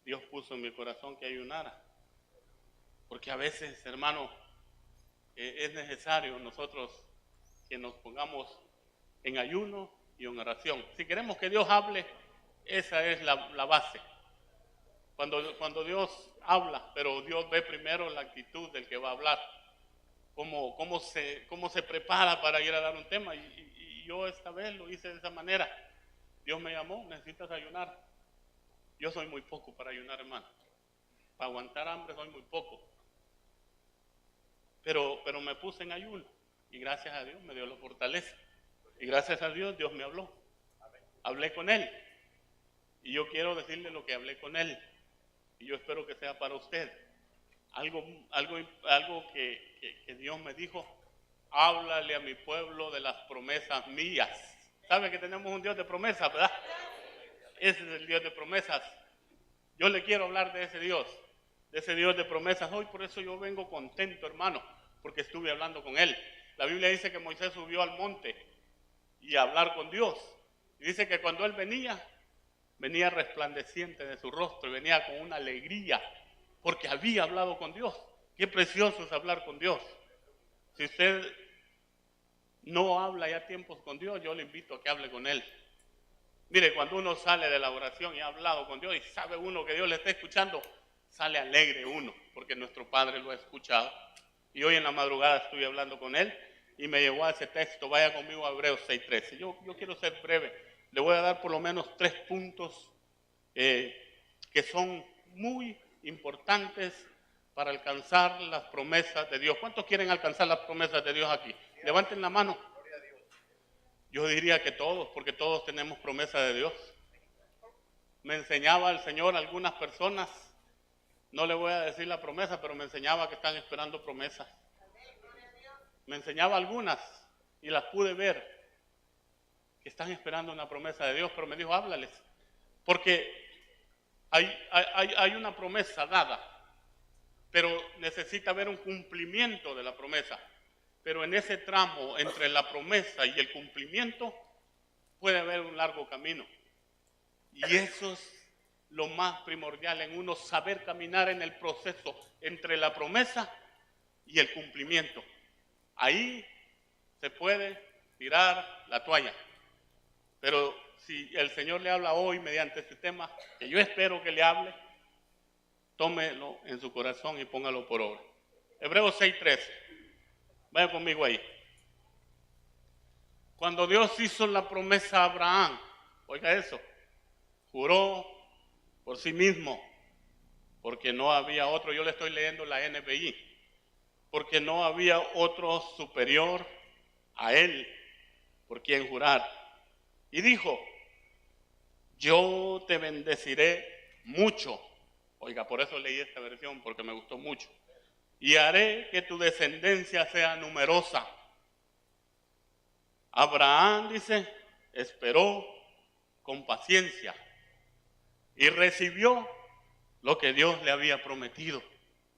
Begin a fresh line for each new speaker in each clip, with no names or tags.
Dios puso en mi corazón que ayunara. Porque a veces, hermano, es necesario nosotros que nos pongamos en ayuno y en oración. Si queremos que Dios hable, esa es la base. Cuando Dios habla, pero Dios ve primero la actitud del que va a hablar, cómo se prepara para ir a dar un tema. Y yo esta vez lo hice de esa manera. Dios me llamó, necesitas ayunar. Yo soy muy poco para ayunar, hermano. Para aguantar hambre soy muy poco. Pero me puse en ayuno y gracias a Dios me dio la fortaleza. Y gracias a Dios, Dios me habló. Hablé con Él. Y yo quiero decirle lo que hablé con Él. Y yo espero que sea para usted. Algo que Dios me dijo, háblale a mi pueblo de las promesas mías. ¿Sabe que tenemos un Dios de promesas, verdad? Ese es el Dios de promesas. Yo le quiero hablar de ese Dios de promesas hoy, por eso yo vengo contento, hermano, porque estuve hablando con Él. La Biblia dice que Moisés subió al monte y a hablar con Dios. Y dice que cuando Él venía resplandeciente de su rostro y venía con una alegría, porque había hablado con Dios. Qué precioso es hablar con Dios. Si usted no habla ya tiempos con Dios, yo le invito a que hable con Él. Mire, cuando uno sale de la oración y ha hablado con Dios y sabe uno que Dios le está escuchando, sale alegre uno, porque nuestro Padre lo ha escuchado. Y hoy en la madrugada estuve hablando con Él y me llevó a ese texto. Vaya conmigo a Hebreos 6:13. Yo quiero ser breve. Le voy a dar por lo menos 3 puntos que son muy importantes para alcanzar las promesas de Dios. ¿Cuántos quieren alcanzar las promesas de Dios aquí? Levanten la mano. Yo diría que todos, porque todos tenemos promesa de Dios. Me enseñaba el Señor a algunas personas, no le voy a decir la promesa, pero me enseñaba que están esperando promesas. Me enseñaba algunas y las pude ver, que están esperando una promesa de Dios, pero me dijo, háblales, porque hay una promesa dada, pero necesita haber un cumplimiento de la promesa. Pero en ese tramo entre la promesa y el cumplimiento puede haber un largo camino. Y eso es lo más primordial en uno, saber caminar en el proceso entre la promesa y el cumplimiento. Ahí se puede tirar la toalla. Pero si el Señor le habla hoy mediante este tema, que yo espero que le hable, tómelo en su corazón y póngalo por obra. Hebreos 6:13. Vaya conmigo ahí. Cuando Dios hizo la promesa a Abraham, oiga eso, juró por sí mismo, porque no había otro. Yo le estoy leyendo la NBI, porque no había otro superior a él por quien jurar. Y dijo, yo te bendeciré mucho. Oiga, por eso leí esta versión, porque me gustó mucho. Y haré que tu descendencia sea numerosa. Abraham, dice, esperó con paciencia y recibió lo que Dios le había prometido.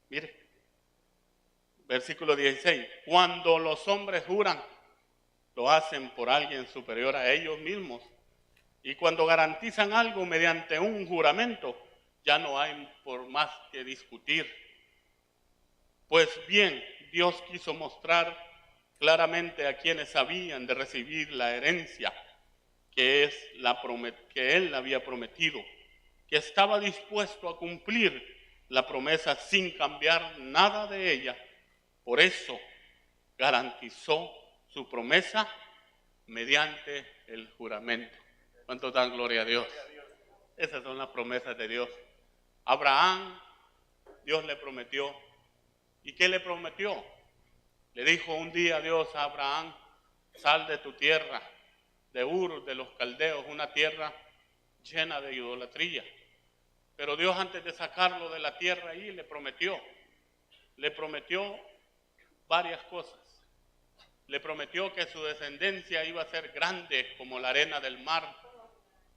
Mire, versículo 16. Cuando los hombres juran, lo hacen por alguien superior a ellos mismos. Y cuando garantizan algo mediante un juramento, ya no hay por más que discutir. Pues bien, Dios quiso mostrar claramente a quienes habían de recibir la herencia que Él había prometido, que estaba dispuesto a cumplir la promesa sin cambiar nada de ella. Por eso garantizó su promesa mediante el juramento. ¿Cuánto dan gloria a Dios? Esas son las promesas de Dios. Abraham, Dios le prometió. ¿Y qué le prometió? Le dijo un día Dios a Abraham, sal de tu tierra, de Ur, de los caldeos, una tierra llena de idolatría. Pero Dios, antes de sacarlo de la tierra ahí, le prometió varias cosas. Le prometió que su descendencia iba a ser grande como la arena del mar,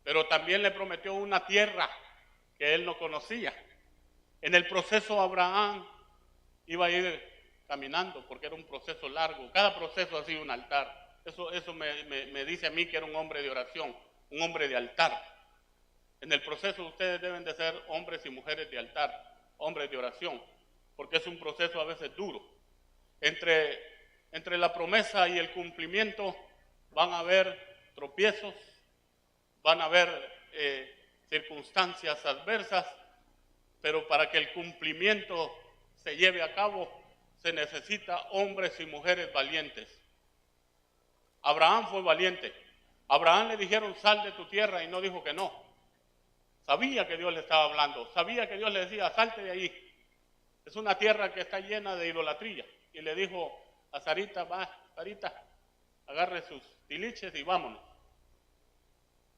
pero también le prometió una tierra que él no conocía. En el proceso Abraham iba a ir caminando, porque era un proceso largo. Cada proceso ha sido un altar. Eso me dice a mí que era un hombre de oración, un hombre de altar. En el proceso ustedes deben de ser hombres y mujeres de altar, hombres de oración, porque es un proceso a veces duro. Entre la promesa y el cumplimiento van a haber tropiezos, van a haber circunstancias adversas, pero para que el cumplimiento se lleve a cabo se necesita hombres y mujeres valientes. Abraham fue valiente. A Abraham le dijeron sal de tu tierra y no dijo que no. Sabía que Dios le estaba hablando, sabía que Dios le decía salte de ahí. Es una tierra que está llena de idolatría. Y le dijo a Sarita, va, Sarita, agarre sus tiliches y vámonos.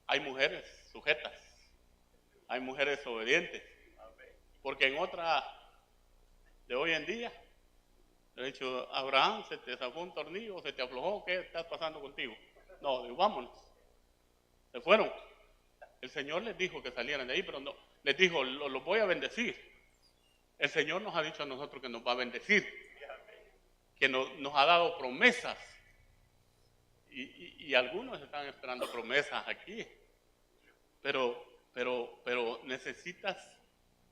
Hay mujeres sujetas, hay mujeres obedientes, porque en otra de hoy en día, le he dicho, Abraham, se te zafó un tornillo, se te aflojó, ¿qué está pasando contigo? No, digo, vámonos. Se fueron. El Señor les dijo que salieran de ahí, pero no, les dijo, los voy a bendecir. El Señor nos ha dicho a nosotros que nos va a bendecir, que nos ha dado promesas. Y algunos están esperando promesas aquí, pero necesitas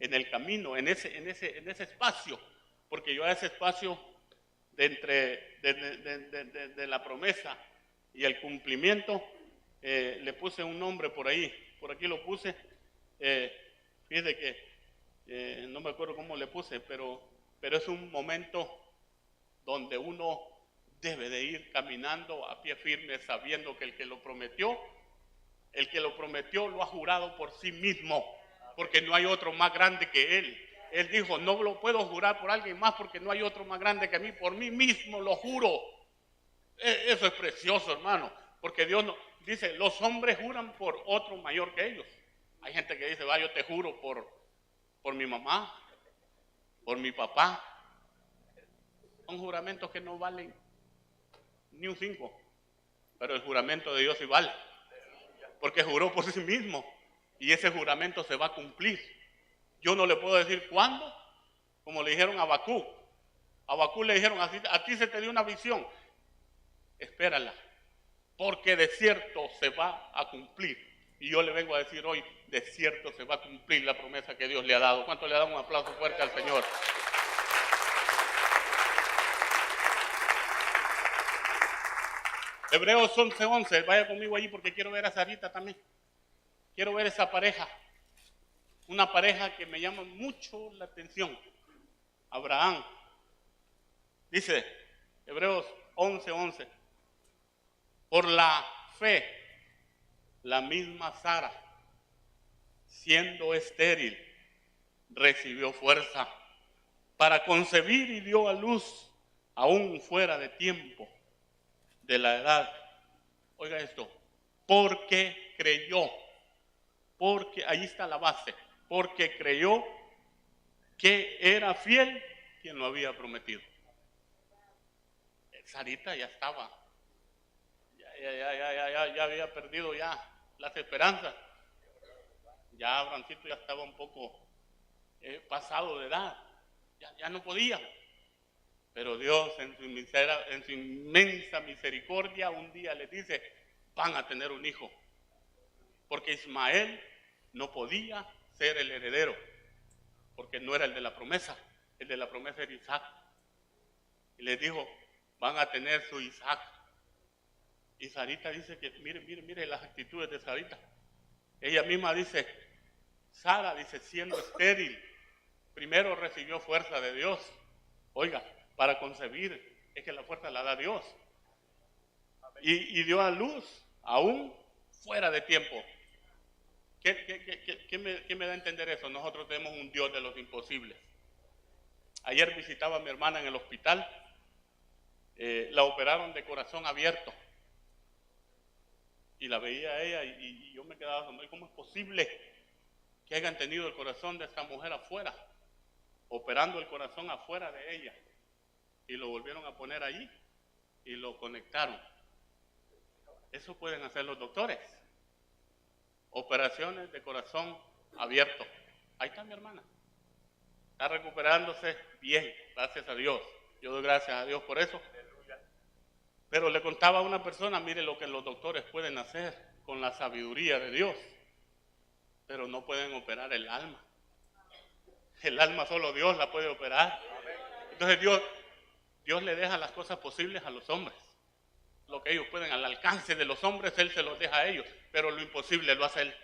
en el camino, en ese espacio, porque yo a ese espacio de la promesa y el cumplimiento le puse un nombre por ahí, por aquí lo puse, fíjate que no me acuerdo cómo le puse, pero es un momento donde uno debe de ir caminando a pie firme, sabiendo que el que lo prometió lo ha jurado por sí mismo, porque no hay otro más grande que él. Él dijo, no lo puedo jurar por alguien más porque no hay otro más grande que mí, por mí mismo lo juro. Eso es precioso, hermano, porque Dios no, dice, los hombres juran por otro mayor que ellos. Hay gente que dice, va, yo te juro por mi mamá, por mi papá. Son juramentos que no valen ni un 5, pero el juramento de Dios sí vale, porque juró por sí mismo y ese juramento se va a cumplir. Yo no le puedo decir cuándo, como le dijeron a Habacuc. A Habacuc le dijeron, así, a ti se te dio una visión, espérala, porque de cierto se va a cumplir. Y yo le vengo a decir hoy, de cierto se va a cumplir la promesa que Dios le ha dado. ¿Cuánto le da un aplauso fuerte al Señor? Hebreos 11:11, vaya conmigo allí porque quiero ver a Sarita también. Quiero ver esa pareja, una pareja que me llama mucho la atención. Abraham, dice Hebreos 11:11, por la fe, la misma Sara, siendo estéril, recibió fuerza para concebir y dio a luz aún fuera de tiempo de la edad. Oiga esto, porque creyó, porque ahí está la base, porque creyó que era fiel quien lo había prometido. Sarita ya estaba, ya había perdido ya las esperanzas. Ya Abrancito ya estaba un poco pasado de edad, ya no podía. Pero Dios en su inmensa misericordia un día le dice, van a tener un hijo. Porque Ismael no podía ser el heredero, porque no era el de la promesa era Isaac. Y les dijo, van a tener su Isaac. Y Sarita dice que, mire las actitudes de Sarita. Ella misma dice, Sara dice, siendo estéril, primero recibió fuerza de Dios. Oiga, para concebir es que la fuerza la da Dios. Y dio a luz aún fuera de tiempo. ¿Qué me da a entender eso? Nosotros tenemos un Dios de los imposibles. Ayer visitaba a mi hermana en el hospital, la operaron de corazón abierto. Y la veía a ella y yo me quedaba asombrado. ¿Cómo es posible que hayan tenido el corazón de esta mujer afuera? Operando el corazón afuera de ella. Y lo volvieron a poner allí y lo conectaron. Eso pueden hacer los doctores. Operaciones de corazón abierto. Ahí está mi hermana. Está recuperándose bien, gracias a Dios. Yo doy gracias a Dios por eso. Pero le contaba a una persona, mire lo que los doctores pueden hacer con la sabiduría de Dios. pero no pueden operar el alma. El alma solo Dios la puede operar. Entonces Dios le deja las cosas posibles a los hombres. Lo que ellos pueden, al alcance de los hombres, Él se los deja a ellos, pero lo imposible lo hace Él.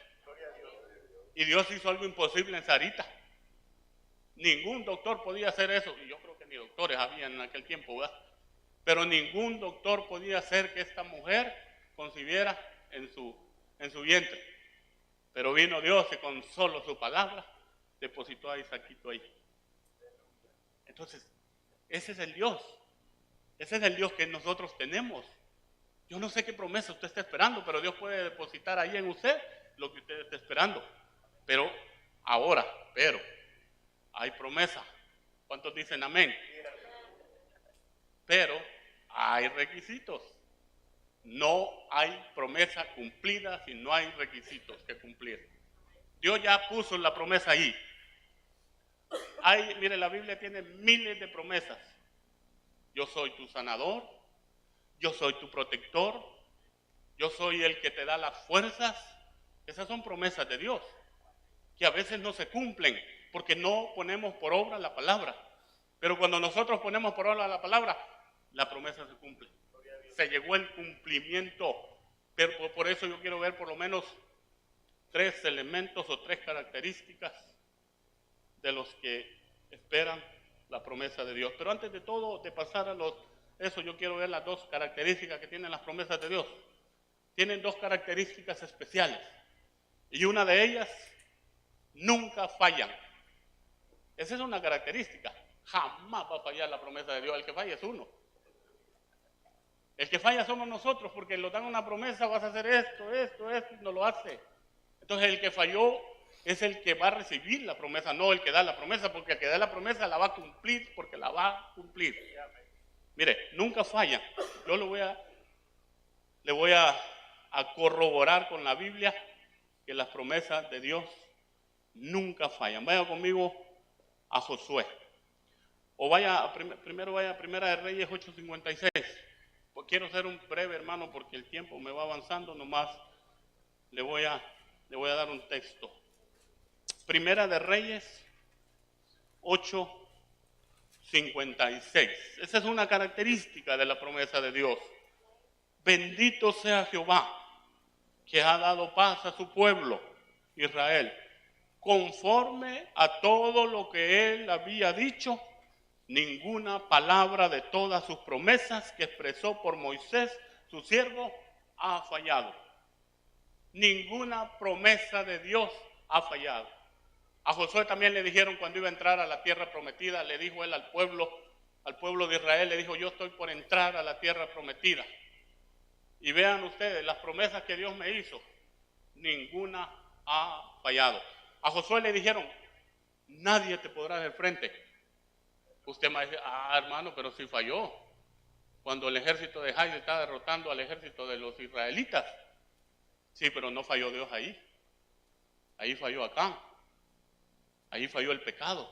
Y Dios hizo algo imposible en Sarita. Ningún doctor podía hacer eso, y yo creo que ni doctores había en aquel tiempo, ¿verdad? Pero ningún doctor podía hacer que esta mujer concibiera en su vientre. Pero vino Dios y con solo su palabra depositó a Isaquito ahí. Entonces, ese es el Dios. Ese es el Dios que nosotros tenemos. Yo no sé qué promesa usted está esperando, pero Dios puede depositar ahí en usted lo que usted está esperando. Pero hay promesa. ¿Cuántos dicen amén? Pero hay requisitos. No hay promesa cumplida si no hay requisitos que cumplir. Dios ya puso la promesa ahí. Mire, la Biblia tiene miles de promesas. Yo soy tu sanador, yo soy tu protector, yo soy el que te da las fuerzas. Esas son promesas de Dios, que a veces no se cumplen porque no ponemos por obra la palabra. Pero cuando nosotros ponemos por obra la palabra, la promesa se cumple. Se llegó el cumplimiento. Pero por eso yo quiero ver por lo menos 3 elementos o 3 características de los que esperan la promesa de Dios. Pero antes de todo, de pasar a eso, yo quiero ver las 2 características que tienen las promesas de Dios. Tienen 2 características especiales. Y una de ellas, nunca fallan. Esa es una característica. Jamás va a fallar la promesa de Dios. El que falla es uno. El que falla somos nosotros, porque nos dan una promesa, vas a hacer esto, y no lo hace. Entonces el que falló es el que va a recibir la promesa, no el que da la promesa, porque el que da la promesa la va a cumplir, porque la va a cumplir. Mire, nunca falla. Yo le voy a corroborar con la Biblia que las promesas de Dios nunca fallan. Vaya conmigo a Josué. O primero vaya a Primera de Reyes 8:56. Pues quiero ser un breve, hermano, porque el tiempo me va avanzando. Nomás le voy a dar un texto. Primera de Reyes 8:56. Esa es una característica de la promesa de Dios. Bendito sea Jehová, que ha dado paz a su pueblo, Israel, conforme a todo lo que él había dicho. Ninguna palabra de todas sus promesas que expresó por Moisés, su siervo, ha fallado. Ninguna promesa de Dios ha fallado. A Josué también le dijeron cuando iba a entrar a la tierra prometida, le dijo él al pueblo de Israel, le dijo, yo estoy por entrar a la tierra prometida. Y vean ustedes, las promesas que Dios me hizo, ninguna ha fallado. A Josué le dijeron, nadie te podrá hacer frente. Usted me dice, hermano, pero sí falló. Cuando el ejército de Jai está derrotando al ejército de los israelitas. Sí, pero no falló Dios ahí. Ahí falló Acán. Ahí falló el pecado.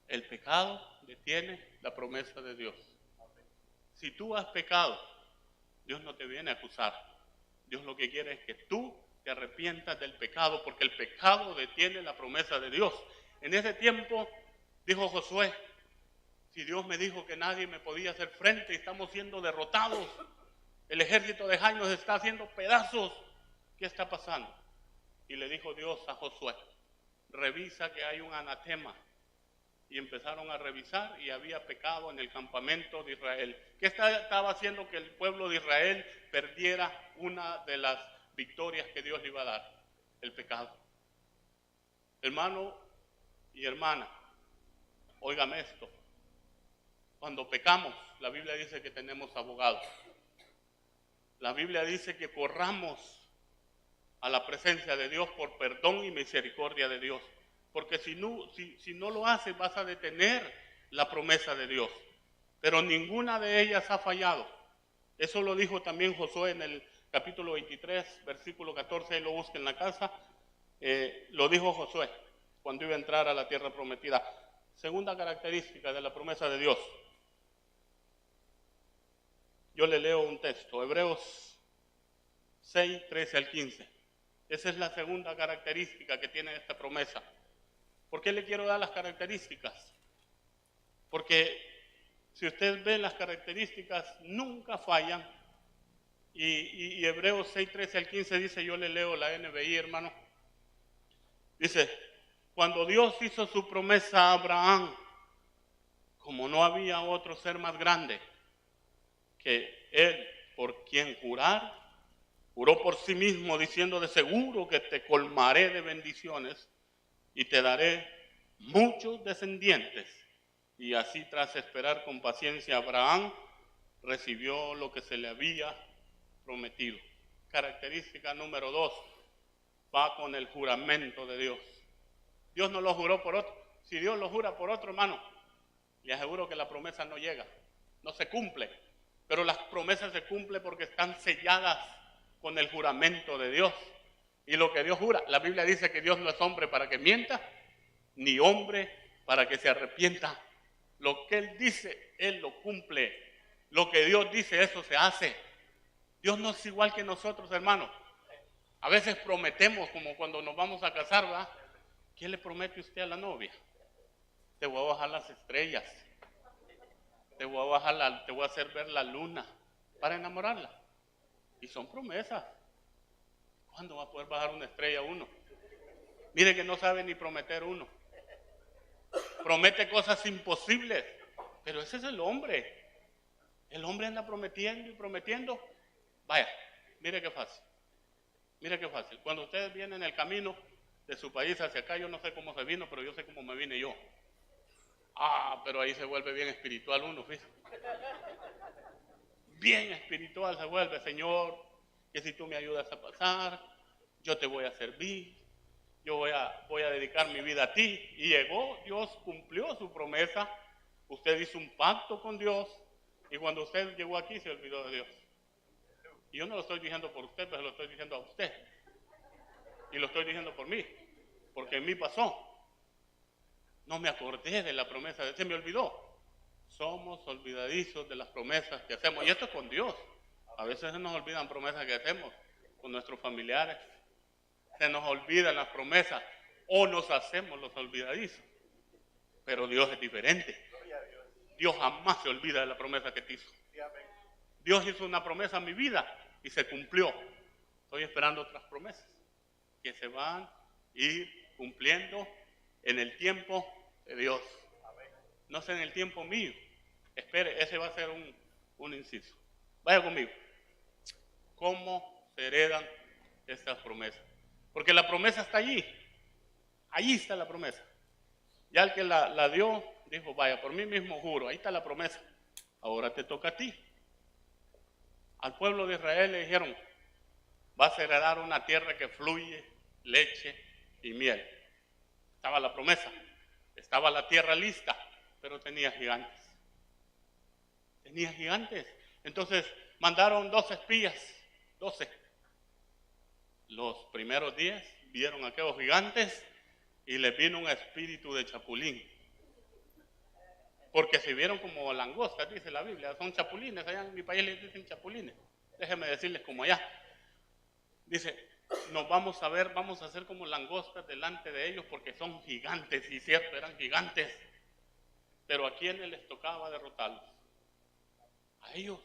El pecado detiene la promesa de Dios. Si tú has pecado, Dios no te viene a acusar. Dios lo que quiere es que tú te arrepientas del pecado, porque el pecado detiene la promesa de Dios. En ese tiempo, dijo Josué, si Dios me dijo que nadie me podía hacer frente y estamos siendo derrotados, el ejército de Jai nos está haciendo pedazos, ¿qué está pasando? Y le dijo Dios a Josué, revisa que hay un anatema. Y empezaron a revisar y había pecado en el campamento de Israel. ¿Qué estaba haciendo que el pueblo de Israel perdiera una de las victorias que Dios le iba a dar? El pecado. Hermano y hermana, óigame esto. Cuando pecamos, la Biblia dice que tenemos abogados. La Biblia dice que corramos a la presencia de Dios por perdón y misericordia de Dios. Porque si no lo haces, vas a detener la promesa de Dios. Pero ninguna de ellas ha fallado. Eso lo dijo también Josué en el capítulo 23, versículo 14, ahí lo busca en la casa. Lo dijo Josué cuando iba a entrar a la tierra prometida. Segunda característica de la promesa de Dios. Yo le leo un texto, Hebreos 6, 13 al 15. Esa es la segunda característica que tiene esta promesa. ¿Por qué le quiero dar las características? Porque si ustedes ven las características, nunca fallan. Y Hebreos 6, 13 al 15 dice, yo le leo la NBI, hermano. Dice, cuando Dios hizo su promesa a Abraham, como no había otro ser más grande que él por quien jurar, juró por sí mismo diciendo, de seguro que te colmaré de bendiciones y te daré muchos descendientes. Y así, tras esperar con paciencia, Abraham recibió lo que se le había prometido. Característica número 2, va con el juramento de Dios. Dios no lo juró por otro. Si Dios lo jura por otro, hermano, le aseguro que la promesa no llega, no se cumple. Pero las promesas se cumplen porque están selladas con el juramento de Dios. Y lo que Dios jura, la Biblia dice que Dios no es hombre para que mienta, ni hombre para que se arrepienta. Lo que Él dice, Él lo cumple. Lo que Dios dice, eso se hace. Dios no es igual que nosotros, hermanos. A veces prometemos, como cuando nos vamos a casar, ¿verdad? ¿Qué le promete usted a la novia? Te voy a bajar las estrellas. Te voy a hacer ver la luna para enamorarla. Y son promesas. ¿Cuándo va a poder bajar una estrella uno? Mire que no sabe ni prometer uno. Promete cosas imposibles. Pero ese es el hombre. El hombre anda prometiendo y prometiendo. Vaya, mire qué fácil. Mire qué fácil. Cuando ustedes vienen en el camino de su país hacia acá, yo no sé cómo se vino, pero yo sé cómo me vine yo. Pero ahí se vuelve bien espiritual uno, fíjate. Bien espiritual se vuelve, Señor, que si tú me ayudas a pasar, yo te voy a servir, yo voy a dedicar mi vida a ti. Y llegó, Dios cumplió su promesa, usted hizo un pacto con Dios, y cuando usted llegó aquí se olvidó de Dios. Y yo no lo estoy diciendo por usted, pero lo estoy diciendo a usted. Y lo estoy diciendo por mí, porque en mí pasó. No me acordé de la promesa, se me olvidó. Somos olvidadizos de las promesas que hacemos. Y esto es con Dios. A veces se nos olvidan promesas que hacemos con nuestros familiares. Se nos olvidan las promesas o nos hacemos los olvidadizos. Pero Dios es diferente. Dios jamás se olvida de la promesa que te hizo. Dios hizo una promesa a mi vida y se cumplió. Estoy esperando otras promesas que se van a ir cumpliendo en el tiempo de Dios. No sé en el tiempo mío. Espere, ese va a ser un inciso. Vaya conmigo. ¿Cómo se heredan estas promesas? Porque la promesa está allí. Allí está la promesa. Ya el que la dio, dijo, vaya, por mí mismo juro, ahí está la promesa. Ahora te toca a ti. Al pueblo de Israel le dijeron, vas a heredar una tierra que fluye leche y miel. Estaba la promesa, estaba la tierra lista, pero tenía gigantes. Tenía gigantes. Entonces mandaron 12 espías, 12. Los primeros 10 vieron a aquellos gigantes y les vino un espíritu de chapulín. Porque se vieron como langostas, dice la Biblia, son chapulines, allá en mi país les dicen chapulines. Déjenme decirles como allá. Dice, nos vamos a ver, vamos a hacer como langostas delante de ellos porque son gigantes, y cierto, eran gigantes. Pero ¿a quiénes les tocaba derrotarlos? A ellos.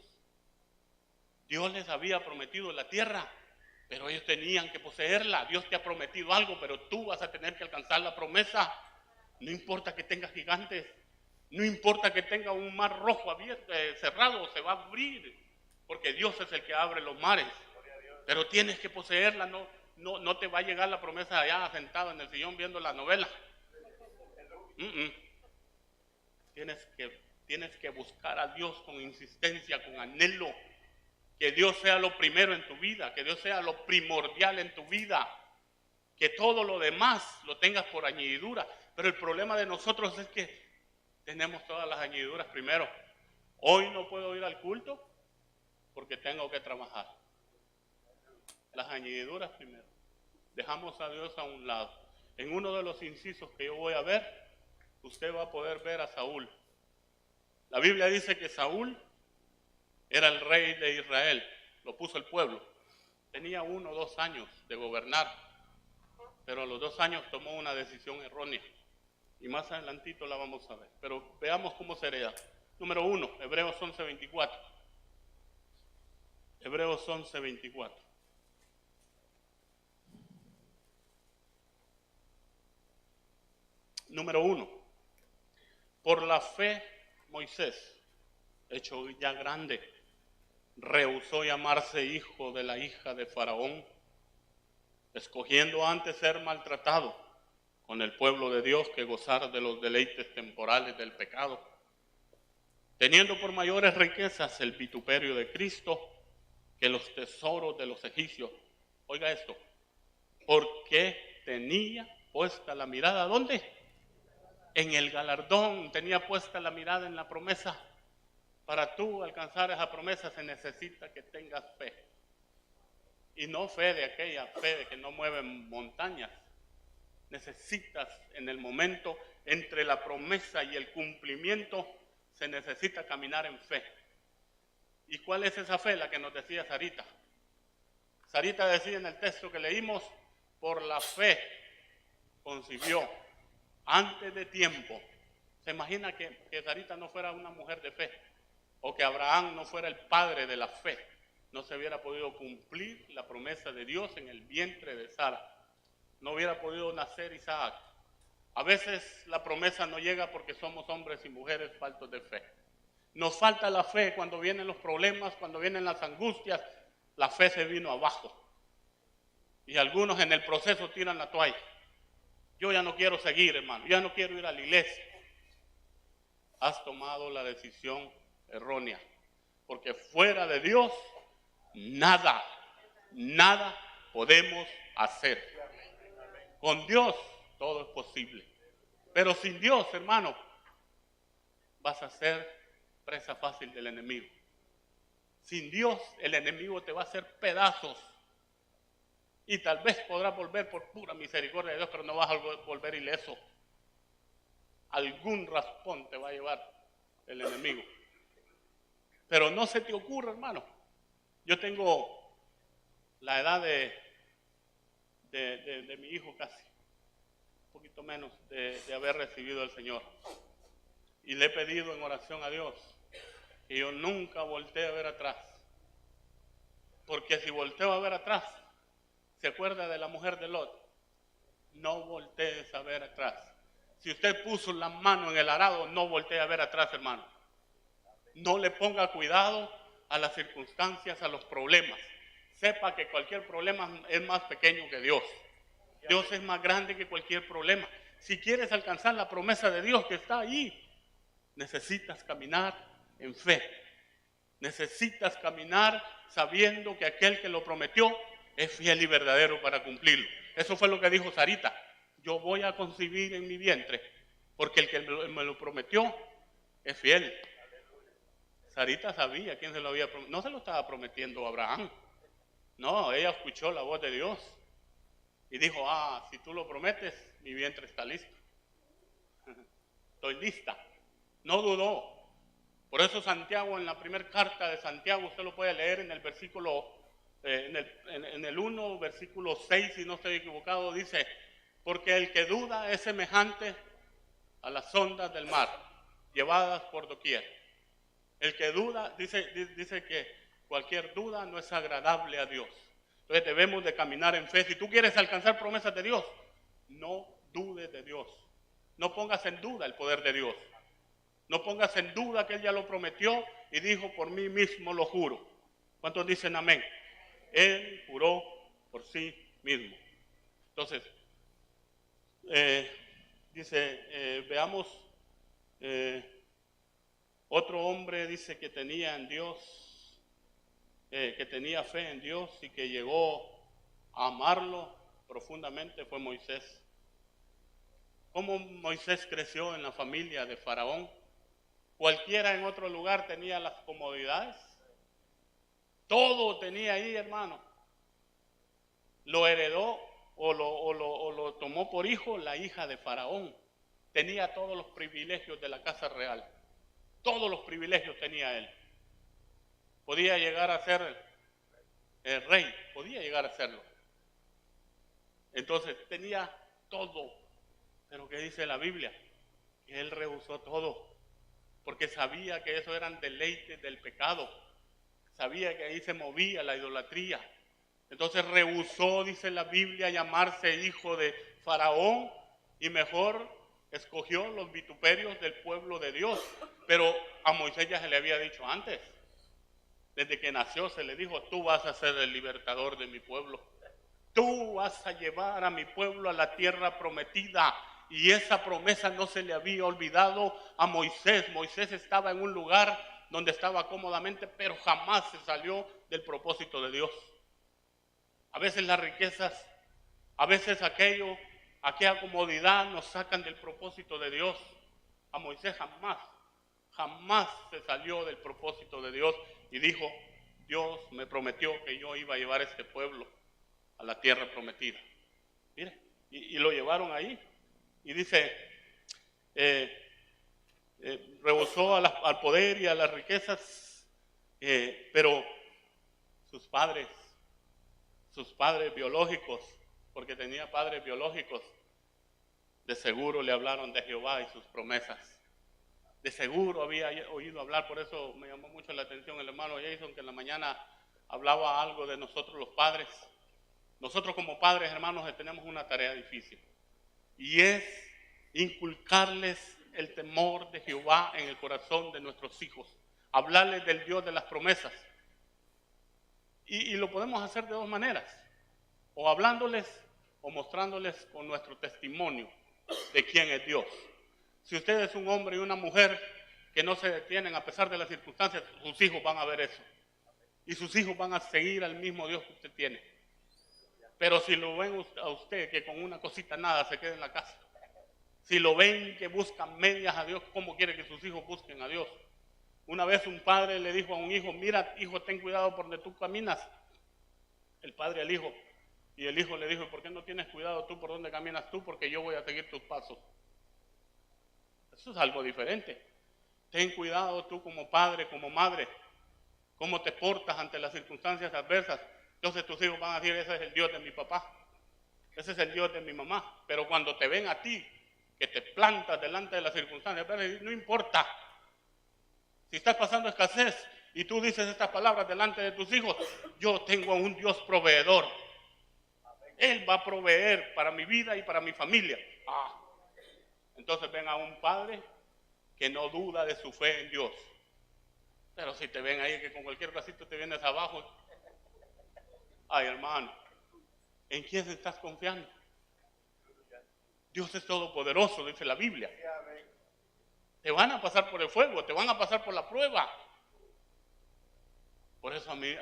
Dios les había prometido la tierra, pero ellos tenían que poseerla. Dios te ha prometido algo, pero tú vas a tener que alcanzar la promesa. No importa que tengas gigantes, no importa que tenga un mar rojo abierto, cerrado, se va a abrir, porque Dios es el que abre los mares. Pero tienes que poseerla, no te va a llegar la promesa allá sentado en el sillón viendo la novela. Tienes que buscar a Dios con insistencia, con anhelo. Que Dios sea lo primero en tu vida, que Dios sea lo primordial en tu vida. Que todo lo demás lo tengas por añadidura. Pero el problema de nosotros es que tenemos todas las añadiduras primero. Hoy no puedo ir al culto porque tengo que trabajar. Las añadiduras primero. Dejamos a Dios a un lado. En uno de los incisos que yo voy a ver, usted va a poder ver a Saúl. La Biblia dice que Saúl era el rey de Israel, lo puso el pueblo. tenía 1 o 2 años de gobernar, pero a los 2 años tomó una decisión errónea. Y más adelantito la vamos a ver. Pero veamos cómo se hereda. Número 1, Hebreos 11:24. Hebreos 11:24. Número 1. Por la fe, Moisés, hecho ya grande, rehusó llamarse hijo de la hija de Faraón, escogiendo antes ser maltratado con el pueblo de Dios que gozar de los deleites temporales del pecado, teniendo por mayores riquezas el vituperio de Cristo que los tesoros de los egipcios. Oiga esto, porque tenía puesta la mirada, ¿dónde? En el galardón, tenía puesta la mirada en la promesa. Para tú alcanzar esa promesa se necesita que tengas fe. Y no fe de aquella fe de que no mueve montañas. Necesitas en el momento entre la promesa y el cumplimiento, se necesita caminar en fe. ¿Y cuál es esa fe? La que nos decía Sarita. Sarita decía en el texto que leímos, por la fe concibió antes de tiempo. ¿Se imagina que Sarita no fuera una mujer de fe? O que Abraham no fuera el padre de la fe. No se hubiera podido cumplir la promesa de Dios en el vientre de Sara. No hubiera podido nacer Isaac. A veces la promesa no llega porque somos hombres y mujeres faltos de fe. Nos falta la fe cuando vienen los problemas, cuando vienen las angustias. La fe se vino abajo. Y algunos en el proceso tiran la toalla. Yo ya no quiero seguir, hermano. Ya no quiero ir a la iglesia. Has tomado la decisión errónea. Porque fuera de Dios, nada podemos hacer. Con Dios todo es posible. Pero sin Dios, hermano, vas a ser presa fácil del enemigo. Sin Dios, el enemigo te va a hacer pedazos. Y tal vez podrás volver por pura misericordia de Dios, pero no vas a volver ileso. Algún raspón te va a llevar el enemigo. Pero no se te ocurra, hermano. Yo tengo la edad de mi hijo casi. Un poquito menos de haber recibido al Señor. Y le he pedido en oración a Dios que yo nunca voltee a ver atrás. Porque si volteo a ver atrás, ¿se acuerda de la mujer de Lot? No voltees a ver atrás. Si usted puso la mano en el arado, no voltee a ver atrás, hermano. No le ponga cuidado a las circunstancias, a los problemas. Sepa que cualquier problema es más pequeño que Dios. Dios es más grande que cualquier problema. Si quieres alcanzar la promesa de Dios que está ahí, necesitas caminar en fe. Necesitas caminar sabiendo que aquel que lo prometió es fiel y verdadero para cumplirlo. Eso fue lo que dijo Sarita. Yo voy a concebir en mi vientre porque el que me lo prometió es fiel. Sarita sabía quién se lo había prometido. No se lo estaba prometiendo a Abraham. No, ella escuchó la voz de Dios y dijo, si tú lo prometes, mi vientre está listo. Estoy lista. No dudó. Por eso Santiago, en la primera carta de Santiago, usted lo puede leer en el versículo, en el 1, versículo 6, si no estoy equivocado, dice, porque el que duda es semejante a las ondas del mar, llevadas por doquier. El que duda, dice que cualquier duda no es agradable a Dios. Entonces debemos de caminar en fe. Si tú quieres alcanzar promesas de Dios, no dudes de Dios. No pongas en duda el poder de Dios. No pongas en duda que Él ya lo prometió y dijo, por mí mismo lo juro. ¿Cuántos dicen amén? Él juró por sí mismo. Entonces, veamos, otro hombre dice que tenía en Dios, que tenía fe en Dios y que llegó a amarlo profundamente, fue Moisés. ¿Cómo Moisés creció en la familia de Faraón? Cualquiera en otro lugar tenía las comodidades. Todo tenía ahí, hermano. Lo heredó o lo tomó por hijo la hija de Faraón. Tenía todos los privilegios de la casa real. Todos los privilegios tenía él. Podía llegar a ser rey, podía llegar a serlo. Entonces tenía todo, pero ¿qué dice la Biblia? Que él rehusó todo, porque sabía que eso eran deleites del pecado, sabía que ahí se movía la idolatría. Entonces rehusó, dice la Biblia, llamarse hijo de Faraón y mejor escogió los vituperios del pueblo de Dios. Pero a Moisés ya se le había dicho antes, desde que nació se le dijo: tú vas a ser el libertador de mi pueblo. Tú vas a llevar a mi pueblo a la tierra prometida. Y esa promesa no se le había olvidado a Moisés. Moisés estaba en un lugar donde estaba cómodamente, pero jamás se salió del propósito de Dios. A veces las riquezas, a veces aquella comodidad nos sacan del propósito de Dios. A Moisés jamás se salió del propósito de Dios y dijo: Dios me prometió que yo iba a llevar a este pueblo a la tierra prometida. Mire, y lo llevaron ahí. Y dice, rehusó al poder y a las riquezas, pero sus padres biológicos, porque tenía padres biológicos, de seguro le hablaron de Jehová y sus promesas. De seguro había oído hablar, por eso me llamó mucho la atención el hermano Jason, que en la mañana hablaba algo de nosotros los padres. Nosotros como padres, hermanos, tenemos una tarea difícil, y es inculcarles el temor de Jehová en el corazón de nuestros hijos, hablarles del Dios de las promesas. Y lo podemos hacer de dos maneras: o hablándoles o mostrándoles con nuestro testimonio de quién es Dios. Si usted es un hombre y una mujer que no se detienen a pesar de las circunstancias, sus hijos van a ver eso. Y sus hijos van a seguir al mismo Dios que usted tiene. Pero si lo ven a usted que con una cosita nada se queda en la casa, si lo ven que buscan medias a Dios, ¿cómo quiere que sus hijos busquen a Dios? Una vez un padre le dijo a un hijo: mira, hijo, ten cuidado por donde tú caminas. El padre al hijo, y el hijo le dijo: ¿por qué no tienes cuidado tú por donde caminas tú? Porque yo voy a seguir tus pasos. Eso es algo diferente. Ten cuidado tú como padre, como madre, cómo te portas ante las circunstancias adversas. Entonces tus hijos van a decir: ese es el Dios de mi papá, ese es el Dios de mi mamá. Pero cuando te ven a ti, que te plantas delante de las circunstancias, no importa. Si estás pasando escasez y tú dices estas palabras delante de tus hijos: yo tengo a un Dios proveedor. Él va a proveer para mi vida y para mi familia. Entonces ven a un padre que no duda de su fe en Dios. Pero si te ven ahí que con cualquier vasito te vienes abajo, ay, hermano, ¿en quién estás confiando? Dios es todopoderoso, dice la Biblia. Te van a pasar por el fuego, te van a pasar por la prueba. Por eso a mí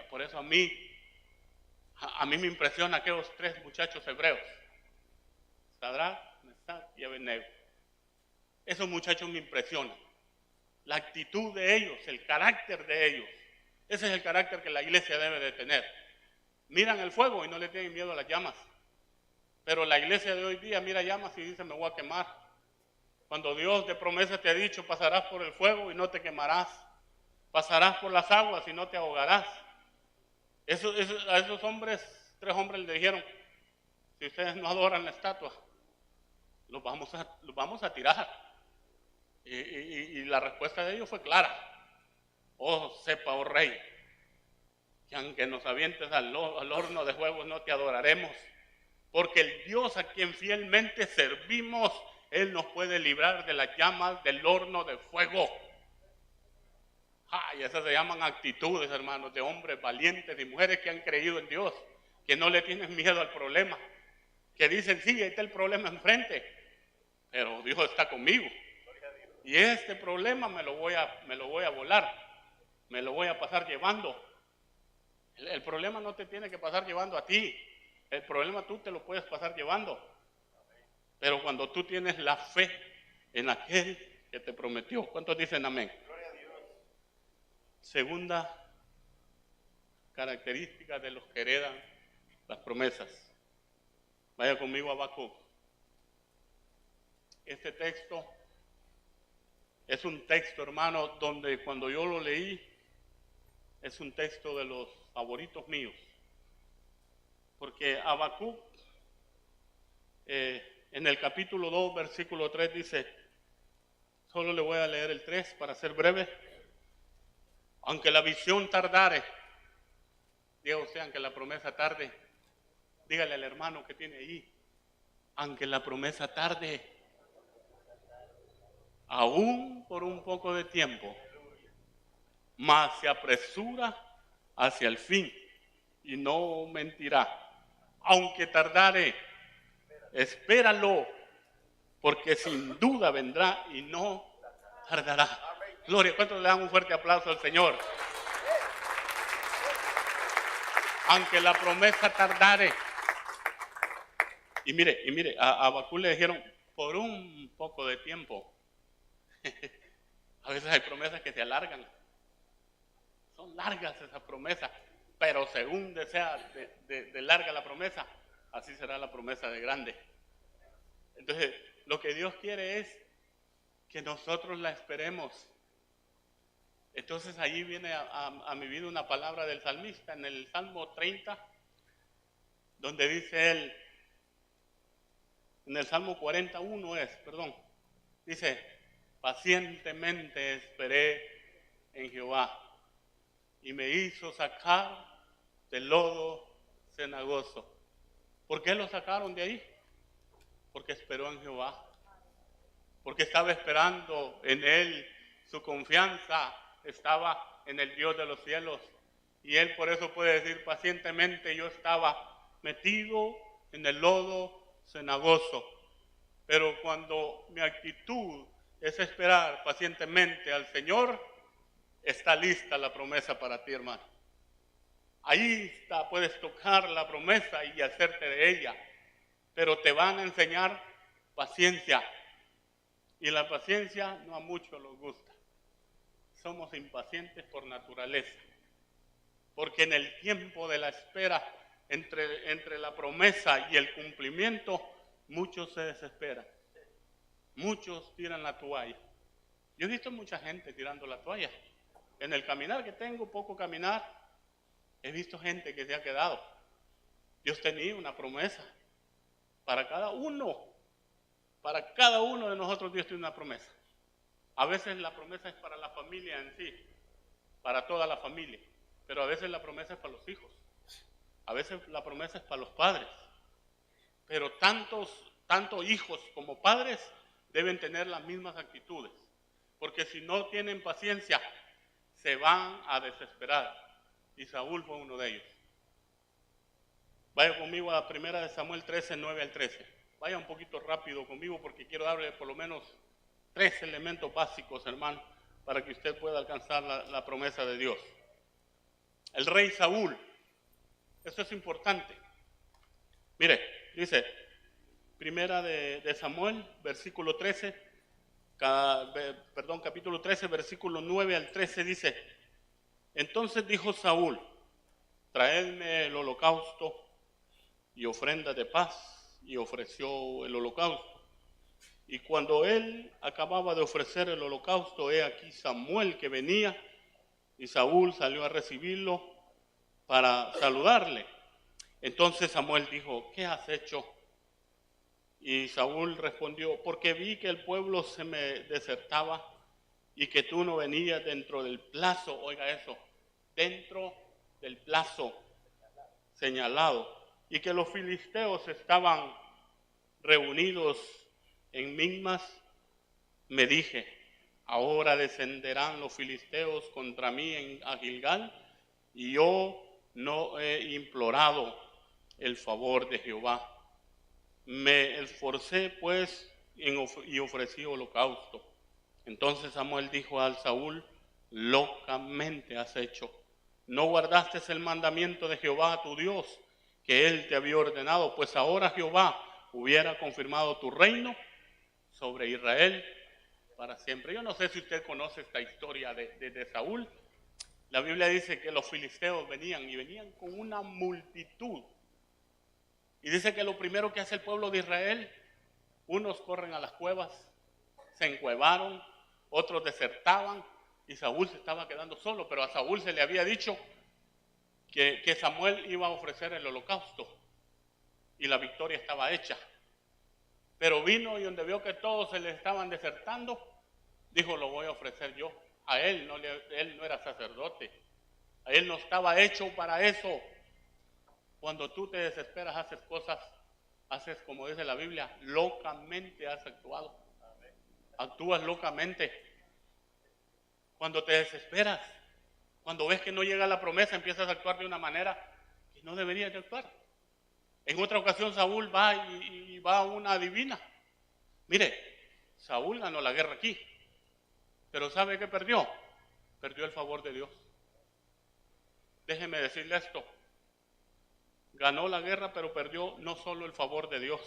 me impresiona aquellos 3 muchachos hebreos: Sadrach, Mesach y Abednego. Esos muchachos me impresionan. La actitud de ellos, el carácter de ellos. Ese es el carácter que la iglesia debe de tener. Miran el fuego y no le tienen miedo a las llamas. Pero la iglesia de hoy día mira llamas y dice: me voy a quemar. Cuando Dios de promesa te ha dicho: pasarás por el fuego y no te quemarás. Pasarás por las aguas y no te ahogarás. A esos 3 hombres le dijeron: si ustedes no adoran la estatua, los vamos a tirar. Y la respuesta de ellos fue clara: oh, sepa, oh rey, que aunque nos avientes al horno de fuego, no te adoraremos, porque el Dios a quien fielmente servimos, Él nos puede librar de las llamas del horno de fuego. Y esas se llaman actitudes, hermanos, de hombres valientes y mujeres que han creído en Dios, que no le tienen miedo al problema, que dicen: sí, ahí está el problema enfrente, pero Dios está conmigo. Y este problema me lo voy a volar, me lo voy a pasar llevando. El problema no te tiene que pasar llevando a ti, el problema tú te lo puedes pasar llevando. Pero cuando tú tienes la fe en aquel que te prometió. ¿Cuántos dicen amén? Segunda característica de los que heredan las promesas. Vaya conmigo a Habacuc. Este texto es un texto, hermano, donde cuando yo lo leí, es un texto de los favoritos míos. Porque Habacuc en el capítulo 2, versículo 3 dice, solo le voy a leer el 3 para ser breve. Aunque la visión tardare, diga usted, aunque la promesa tarde, dígale al hermano que tiene ahí, aunque la promesa tarde, aún por un poco de tiempo, mas se apresura hacia el fin y no mentirá. Aunque tardare, espéralo, porque sin duda vendrá y no tardará. Gloria, ¿cuántos le dan un fuerte aplauso al Señor? Aunque la promesa tardare. Y mire, a Habacuc le dijeron, por un poco de tiempo. A veces hay promesas que se alargan. Son largas esas promesas, pero según sea de larga la promesa, así será la promesa de grande. Entonces, lo que Dios quiere es que nosotros la esperemos. Entonces, allí viene a mi vida una palabra del salmista en el Salmo 30, donde dice él, en el Salmo 41 dice, pacientemente esperé en Jehová y me hizo sacar del lodo cenagoso. ¿Por qué lo sacaron de ahí? Porque esperó en Jehová, porque estaba esperando en él, su confianza estaba en el Dios de los cielos, y él por eso puede decir pacientemente yo estaba metido en el lodo cenagoso. Pero cuando mi actitud es esperar pacientemente al Señor, está lista la promesa para ti, hermano. Ahí está, puedes tocar la promesa y hacerte de ella, pero te van a enseñar paciencia. Y la paciencia no a muchos nos gusta. Somos impacientes por naturaleza, porque en el tiempo de la espera entre la promesa y el cumplimiento, muchos se desesperan, muchos tiran la toalla. Yo he visto mucha gente tirando la toalla. En el caminar que tengo, poco caminar, he visto gente que se ha quedado. Dios tenía una promesa para cada uno. Para cada uno de nosotros Dios tiene una promesa. A veces la promesa es para la familia en sí, para toda la familia. Pero a veces la promesa es para los hijos. A veces la promesa es para los padres. Pero tanto hijos como padres deben tener las mismas actitudes. Porque si no tienen paciencia, se van a desesperar. Y Saúl fue uno de ellos. Vaya conmigo a 1 Samuel 13, 9 al 13. Vaya un poquito rápido conmigo porque quiero darle por lo menos 3 elementos básicos, hermano, para que usted pueda alcanzar la promesa de Dios. El rey Saúl, eso es importante. Mire, dice, 1 de Samuel, versículo 13, capítulo 13, versículo 9 al 13 dice, entonces dijo Saúl, traedme el holocausto y ofrenda de paz, y ofreció el holocausto. Y cuando él acababa de ofrecer el holocausto, he aquí Samuel que venía, y Saúl salió a recibirlo para saludarle. Entonces Samuel dijo, ¿qué has hecho? Y Saúl respondió, porque vi que el pueblo se me desertaba y que tú no venías dentro del plazo, oiga eso, dentro del plazo señalado, y que los filisteos estaban reunidos en Migmas. Me dije, ahora descenderán los filisteos contra mí a Gilgal, y yo no he implorado el favor de Jehová. Me esforcé pues y ofrecí holocausto. Entonces Samuel dijo al Saúl, locamente has hecho. No guardaste el mandamiento de Jehová tu Dios, que él te había ordenado, pues ahora Jehová hubiera confirmado tu reino sobre Israel para siempre. Yo no sé si usted conoce esta historia de Saúl. La Biblia dice que los filisteos venían con una multitud. Y dice que lo primero que hace el pueblo de Israel, unos corren a las cuevas, se encuevaron, otros desertaban, y Saúl se estaba quedando solo, pero a Saúl se le había dicho que Samuel iba a ofrecer el holocausto. y la victoria estaba hecha. Pero vino y donde vio que todos se le estaban desertando, dijo, lo voy a ofrecer yo. A él no era sacerdote, a él no estaba hecho para eso. Cuando tú te desesperas, haces como dice la Biblia, locamente has actuado. Actúas locamente. Cuando te desesperas, cuando ves que no llega la promesa, empiezas a actuar de una manera que no deberías de actuar. En otra ocasión Saúl va y va a una adivina. Mire, Saúl ganó la guerra aquí, pero ¿sabe qué perdió? Perdió el favor de Dios. Déjeme decirle esto. Ganó la guerra, pero perdió no solo el favor de Dios,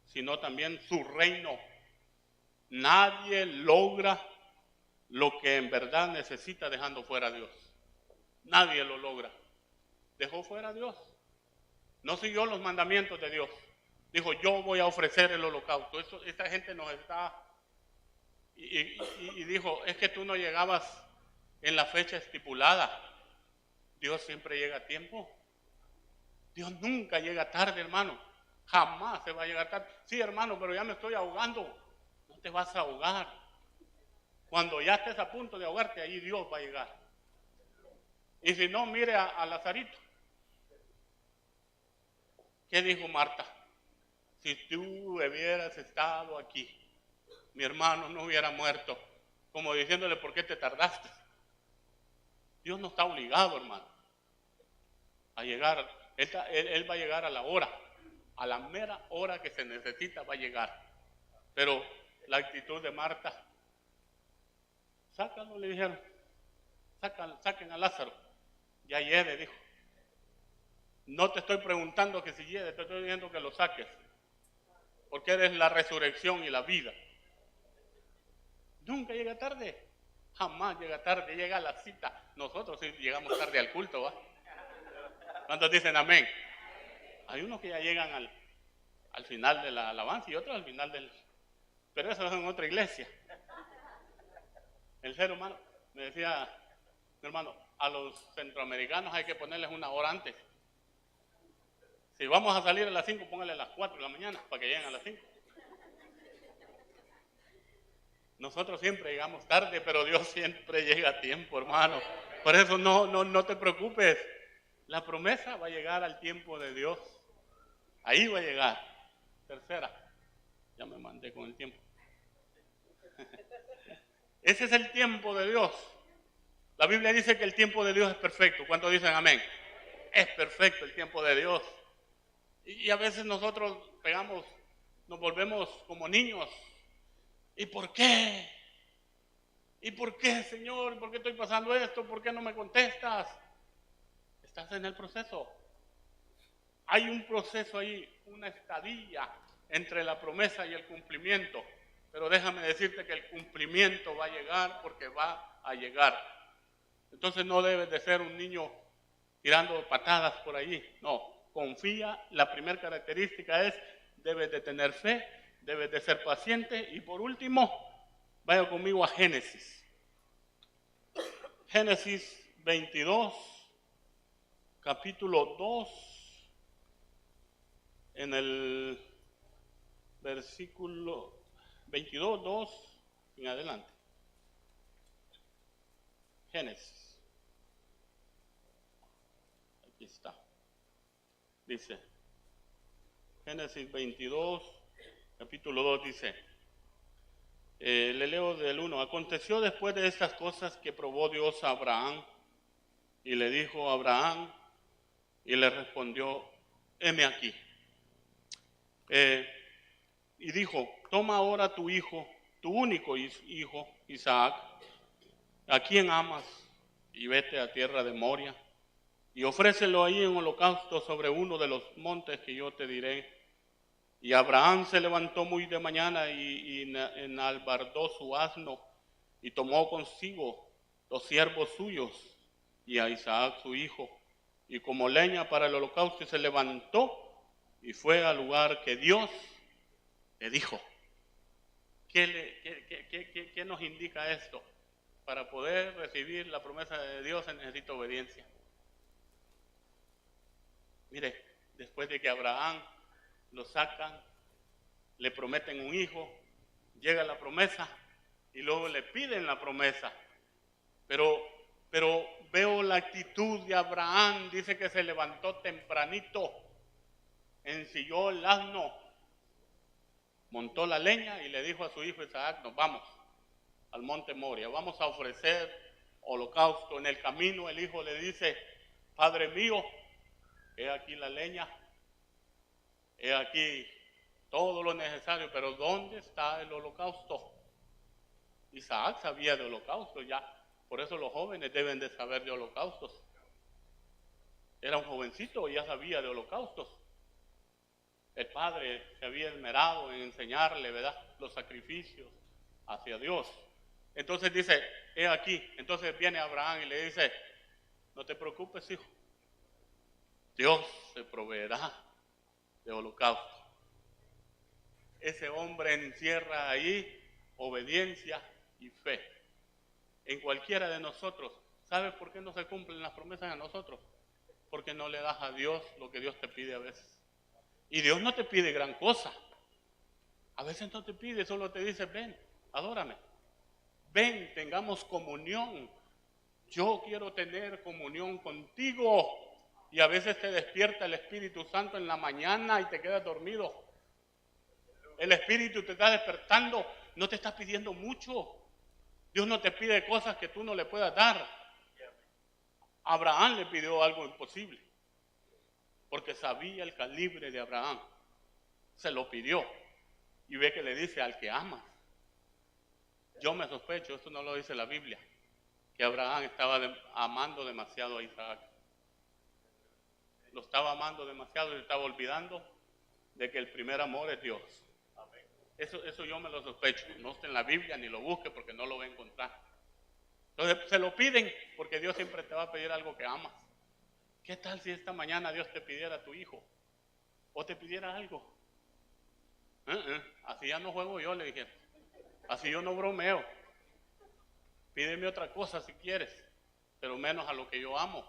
sino también su reino. Nadie logra lo que en verdad necesita dejando fuera a Dios. Nadie lo logra. Dejó fuera a Dios. No siguió los mandamientos de Dios. Dijo, yo voy a ofrecer el holocausto. Esta gente nos está... Y dijo, es que tú no llegabas en la fecha estipulada. Dios siempre llega a tiempo. Dios nunca llega tarde, hermano. Jamás se va a llegar tarde. Sí, hermano, pero ya me estoy ahogando. No te vas a ahogar. Cuando ya estés a punto de ahogarte, ahí Dios va a llegar. Y si no, mire a Lazarito. ¿Qué dijo Marta? Si tú hubieras estado aquí, mi hermano no hubiera muerto. Como diciéndole, ¿por qué te tardaste? Dios no está obligado, hermano, a llegar. Él va a llegar a la hora, a la mera hora que se necesita va a llegar. Pero la actitud de Marta, sácalo, le dijeron, saquen a Lázaro. Ya hiede, dijo. No te estoy preguntando que si hiede, te estoy diciendo que lo saques, porque eres la resurrección y la vida. Nunca llega tarde, jamás llega tarde, llega a la cita. Nosotros sí llegamos tarde al culto, ¿va? ¿Cuántos dicen amén? Hay unos que ya llegan al final de la alabanza y otros al final del... Pero eso es en otra iglesia. El ser humano, me decía mi hermano, a los centroamericanos hay que ponerles una hora antes. Si vamos a salir a las 5, póngale a las 4 de la mañana para que lleguen a las 5. Nosotros siempre llegamos tarde, pero Dios siempre llega a tiempo, hermano. Por eso no te preocupes. La promesa va a llegar al tiempo de Dios. Ahí va a llegar. Tercera. Ya me mandé con el tiempo. Ese es el tiempo de Dios. La Biblia dice que el tiempo de Dios es perfecto. ¿Cuántos dicen amén? Es perfecto el tiempo de Dios. Y a veces nosotros nos volvemos como niños. ¿Y por qué? ¿Y por qué, Señor? ¿Por qué estoy pasando esto? ¿Por qué no me contestas? Estás en el proceso. Hay un proceso ahí, una estadía entre la promesa y el cumplimiento. Pero déjame decirte que el cumplimiento va a llegar porque va a llegar. Entonces no debes de ser un niño tirando patadas por allí. No, confía. La primera característica es, debes de tener fe, debes de ser paciente. Y por último, vaya conmigo a Génesis. Génesis 22, capítulo 2, en el versículo 22, 2 en adelante. Génesis. Aquí está. Dice, Génesis 22, capítulo 2 dice, le leo del 1. Aconteció después de estas cosas que probó Dios a Abraham y le dijo a Abraham y le respondió, heme aquí. Y dijo, toma ahora tu hijo, tu único hijo, Isaac, a quien amas, y vete a tierra de Moria, y ofrécelo ahí en holocausto sobre uno de los montes que yo te diré. Y Abraham se levantó muy de mañana y enalbardó su asno, y tomó consigo los siervos suyos, y a Isaac su hijo, y como leña para el holocausto, y se levantó, y fue al lugar que Dios le dijo. ¿Qué nos indica esto? Para poder recibir la promesa de Dios se necesita obediencia. Mire, después de que Abraham lo sacan, le prometen un hijo, llega la promesa y luego le piden la promesa. Pero veo la actitud de Abraham, dice que se levantó tempranito, ensilló el asno, montó la leña y le dijo a su hijo Isaac, nos vamos al monte Moria, vamos a ofrecer holocausto. En el camino el hijo le dice, Padre mío, he aquí la leña, he aquí todo lo necesario, pero ¿dónde está el holocausto? Isaac sabía de holocausto ya, por eso los jóvenes deben de saber de holocaustos. Era un jovencito y ya sabía de holocaustos. El padre se había esmerado en enseñarle, ¿verdad?, los sacrificios hacia Dios. Entonces dice, he aquí. Entonces viene Abraham y le dice, no te preocupes, hijo. Dios se proveerá de holocausto. Ese hombre encierra ahí obediencia y fe. En cualquiera de nosotros. ¿Sabes por qué no se cumplen las promesas a nosotros? Porque no le das a Dios lo que Dios te pide a veces. Y Dios no te pide gran cosa. A veces no te pide, solo te dice, ven, adórame. Ven, tengamos comunión. Yo quiero tener comunión contigo. Y a veces te despierta el Espíritu Santo en la mañana y te quedas dormido. El Espíritu te está despertando, no te está pidiendo mucho. Dios no te pide cosas que tú no le puedas dar. Abraham le pidió algo imposible, porque sabía el calibre de Abraham. Se lo pidió. Y ve que le dice, al que amas. Yo me sospecho, esto no lo dice la Biblia, que Abraham estaba amando demasiado a Isaac. Lo estaba amando demasiado y se estaba olvidando de que el primer amor es Dios. Eso yo me lo sospecho. No está en la Biblia, ni lo busque porque no lo va a encontrar. Entonces se lo piden porque Dios siempre te va a pedir algo que amas. ¿Qué tal si esta mañana Dios te pidiera a tu hijo? ¿O te pidiera algo? Así ya no juego yo, le dije. Así yo no bromeo. Pídeme otra cosa si quieres, pero menos a lo que yo amo.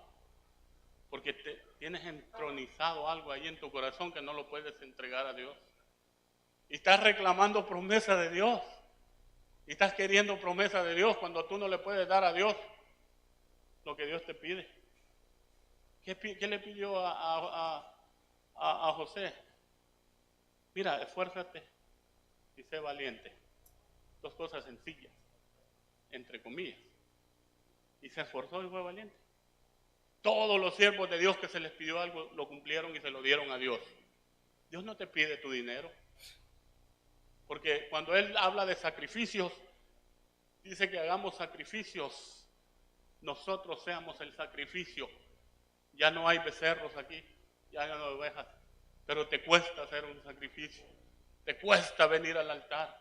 Porque tienes entronizado algo ahí en tu corazón que no lo puedes entregar a Dios. Y estás reclamando promesa de Dios. Y estás queriendo promesa de Dios cuando tú no le puedes dar a Dios lo que Dios te pide. ¿Qué le pidió a José? Mira, esfuérzate y sé valiente. Dos cosas sencillas, entre comillas. Y se esforzó y fue valiente. Todos los siervos de Dios que se les pidió algo lo cumplieron y se lo dieron a Dios. Dios no te pide tu dinero. Porque cuando Él habla de sacrificios, dice que hagamos sacrificios. Nosotros seamos el sacrificio. Ya no hay becerros aquí, ya no hay ovejas. Pero te cuesta hacer un sacrificio. Te cuesta venir al altar.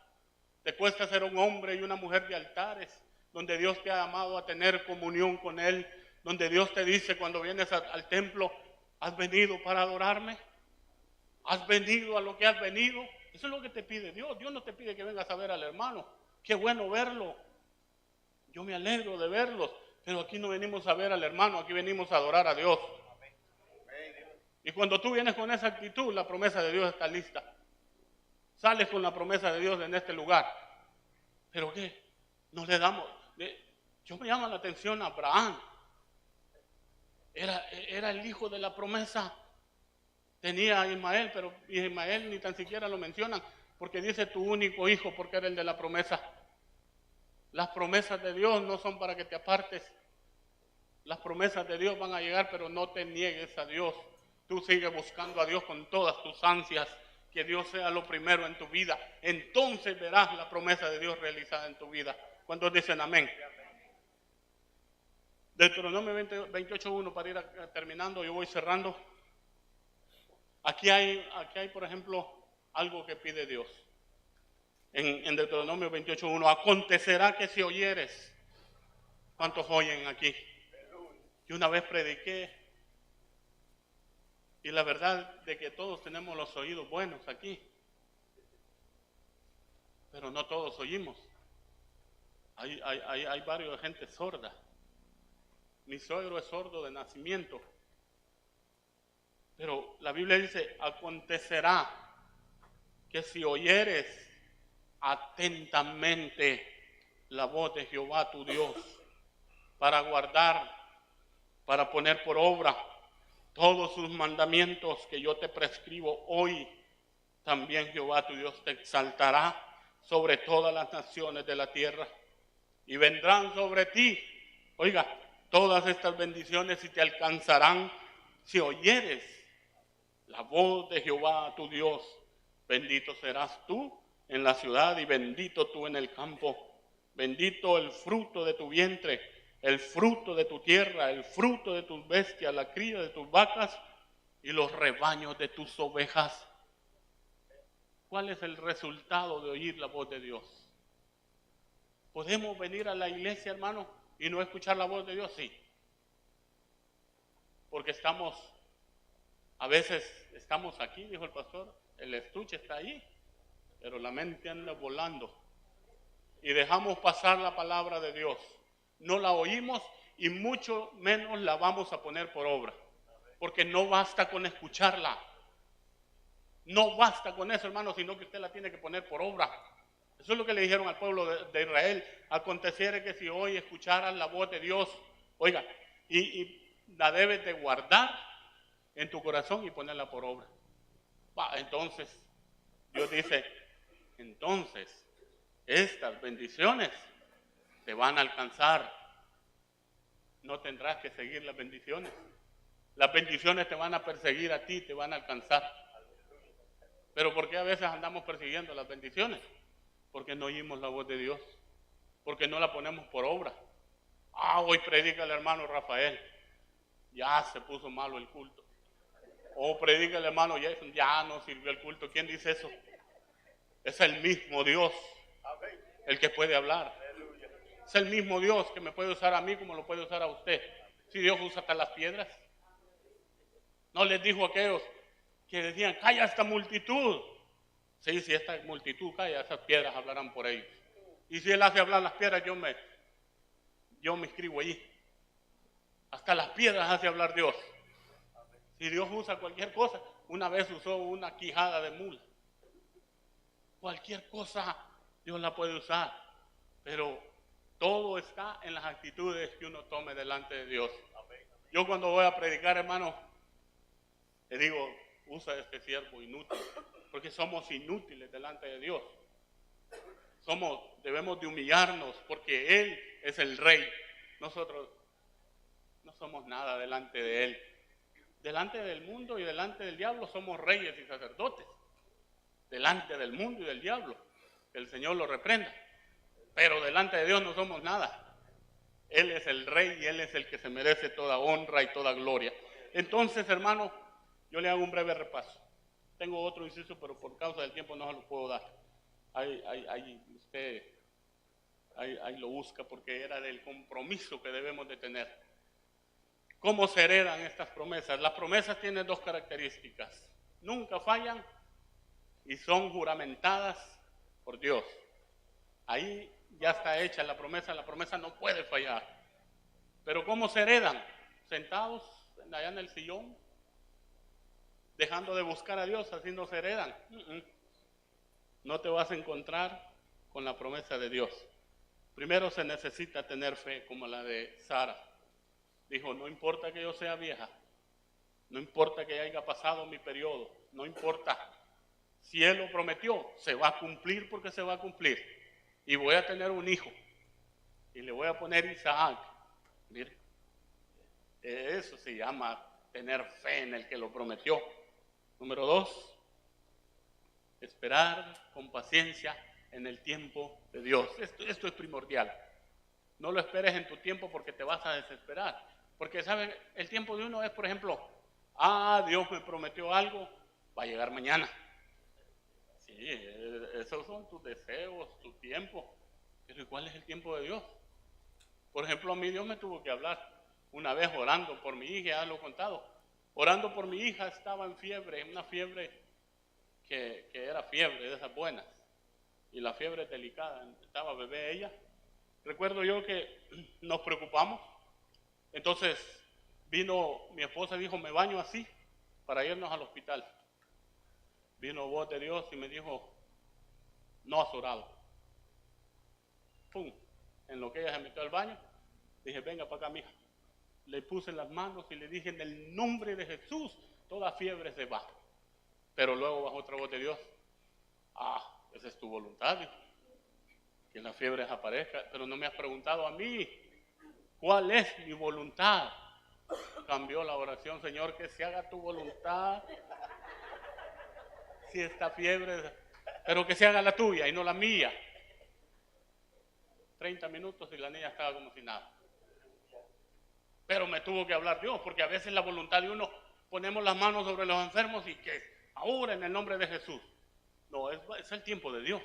Te cuesta ser un hombre y una mujer de altares, donde Dios te ha llamado a tener comunión con Él, donde Dios te dice cuando vienes al templo, ¿has venido para adorarme? ¿Has venido a lo que has venido? Eso es lo que te pide Dios. Dios no te pide que vengas a ver al hermano. Qué bueno verlo. Yo me alegro de verlos, pero aquí no venimos a ver al hermano, aquí venimos a adorar a Dios. Y cuando tú vienes con esa actitud, la promesa de Dios está lista. Sales con la promesa de Dios en este lugar. ¿Pero qué? No le damos. Yo me llama la atención a Abraham. Era el hijo de la promesa. Tenía a Ismael, pero Ismael ni tan siquiera lo mencionan, porque dice tu único hijo, porque era el de la promesa. Las promesas de Dios no son para que te apartes. Las promesas de Dios van a llegar, pero no te niegues a Dios. Tú sigue buscando a Dios con todas tus ansias, que Dios sea lo primero en tu vida. Entonces verás la promesa de Dios realizada en tu vida. ¿Cuántos dicen amén? Deuteronomio 28:1, para ir terminando, yo voy cerrando. Aquí hay, por ejemplo, algo que pide Dios. En Deuteronomio 28:1, acontecerá que si oyeres. ¿Cuántos oyen aquí? Yo una vez prediqué, y la verdad de que todos tenemos los oídos buenos aquí, pero no todos oímos. Hay varios de gente sorda. Mi suegro es sordo de nacimiento. Pero la Biblia dice, acontecerá que si oyeres atentamente la voz de Jehová tu Dios, para guardar, para poner por obra todos sus mandamientos que yo te prescribo hoy, también Jehová tu Dios te exaltará sobre todas las naciones de la tierra, y vendrán sobre ti, oiga, todas estas bendiciones y te alcanzarán si oyeres la voz de Jehová tu Dios. Bendito serás tú en la ciudad y bendito tú en el campo. Bendito el fruto de tu vientre, el fruto de tu tierra, el fruto de tus bestias, la cría de tus vacas y los rebaños de tus ovejas. ¿Cuál es el resultado de oír la voz de Dios? ¿Podemos venir a la iglesia, hermano, y no escuchar la voz de Dios? Sí. Porque a veces estamos aquí, dijo el pastor, el estuche está ahí, pero la mente anda volando. Y dejamos pasar la palabra de Dios. No la oímos y mucho menos la vamos a poner por obra. Porque no basta con escucharla. No basta con eso, hermano, sino que usted la tiene que poner por obra. Eso es lo que le dijeron al pueblo de Israel. Aconteciera que si hoy escucharan la voz de Dios, oiga, y la debes de guardar en tu corazón y ponerla por obra. Entonces, Dios dice, entonces, estas bendiciones te van a alcanzar. No tendrás que seguir las bendiciones. Las bendiciones te van a perseguir a ti, te van a alcanzar. Pero ¿por qué a veces andamos persiguiendo las bendiciones? Porque no oímos la voz de Dios. Porque no la ponemos por obra. Hoy predica el hermano Rafael. Ya se puso malo el culto. O predica el hermano Jason. Ya no sirvió el culto. ¿Quién dice eso? Es el mismo Dios el que puede hablar. Es el mismo Dios que me puede usar a mí como lo puede usar a usted. Si Dios usa hasta las piedras. No les dijo a aquellos que decían, calla esta multitud. Sí, si esta multitud calla, esas piedras hablarán por ellos. Y si Él hace hablar las piedras, yo me inscribo allí. Hasta las piedras hace hablar Dios. Si Dios usa cualquier cosa, una vez usó una quijada de mula. Cualquier cosa Dios la puede usar. Pero todo está en las actitudes que uno tome delante de Dios. Yo cuando voy a predicar, hermano, le digo, usa este siervo inútil, porque somos inútiles delante de Dios. Debemos de humillarnos, porque Él es el Rey. Nosotros no somos nada delante de Él. Delante del mundo y delante del diablo somos reyes y sacerdotes. Delante del mundo y del diablo, que el Señor lo reprenda. Pero delante de Dios no somos nada. Él es el Rey y Él es el que se merece toda honra y toda gloria. Entonces, hermano, yo le hago un breve repaso. Tengo otro inciso, pero por causa del tiempo no se lo puedo dar. Usted lo busca porque era del compromiso que debemos de tener. ¿Cómo se heredan estas promesas? Las promesas tienen dos características. Nunca fallan y son juramentadas por Dios. Ahí ya está hecha la promesa no puede fallar. Pero ¿cómo se heredan? Sentados allá en el sillón, dejando de buscar a Dios, así no se heredan. No te vas a encontrar con la promesa de Dios. Primero se necesita tener fe, como la de Sara. Dijo, no importa que yo sea vieja, no importa que haya pasado mi periodo, no importa. Si Él lo prometió, se va a cumplir porque se va a cumplir. Y voy a tener un hijo. Y le voy a poner Isaac. Mire, eso se llama tener fe en el que lo prometió. Número 2, esperar con paciencia en el tiempo de Dios. Esto es primordial. No lo esperes en tu tiempo porque te vas a desesperar. Porque, ¿saben? El tiempo de uno es, por ejemplo, Dios me prometió algo, va a llegar mañana. Sí, esos son tus deseos, tu tiempo. Pero ¿y cuál es el tiempo de Dios? Por ejemplo, a mí Dios me tuvo que hablar una vez orando por mi hija, ya lo he contado. Orando por mi hija estaba en fiebre, una fiebre que era fiebre de esas buenas. Y la fiebre delicada, estaba bebé ella. Recuerdo yo que nos preocupamos. Entonces vino mi esposa y dijo, me baño así para irnos al hospital. vino voz de Dios y me dijo, no has orado. ¡Pum! En lo que ella se metió al baño, dije, venga para acá, mija. Le puse las manos y le dije, en el nombre de Jesús, toda fiebre se va. Pero luego bajó otra voz de Dios. Esa es tu voluntad, dijo, que la fiebre desaparezca. Pero no me has preguntado a mí, ¿cuál es mi voluntad? Cambió la oración, Señor, que se haga tu voluntad. Si esta fiebre, pero que se haga la tuya y no la mía. 30 minutos y la niña estaba como si nada. Pero me tuvo que hablar Dios, porque a veces la voluntad de uno, ponemos las manos sobre los enfermos y que ahora en el nombre de Jesús. No, es el tiempo de Dios.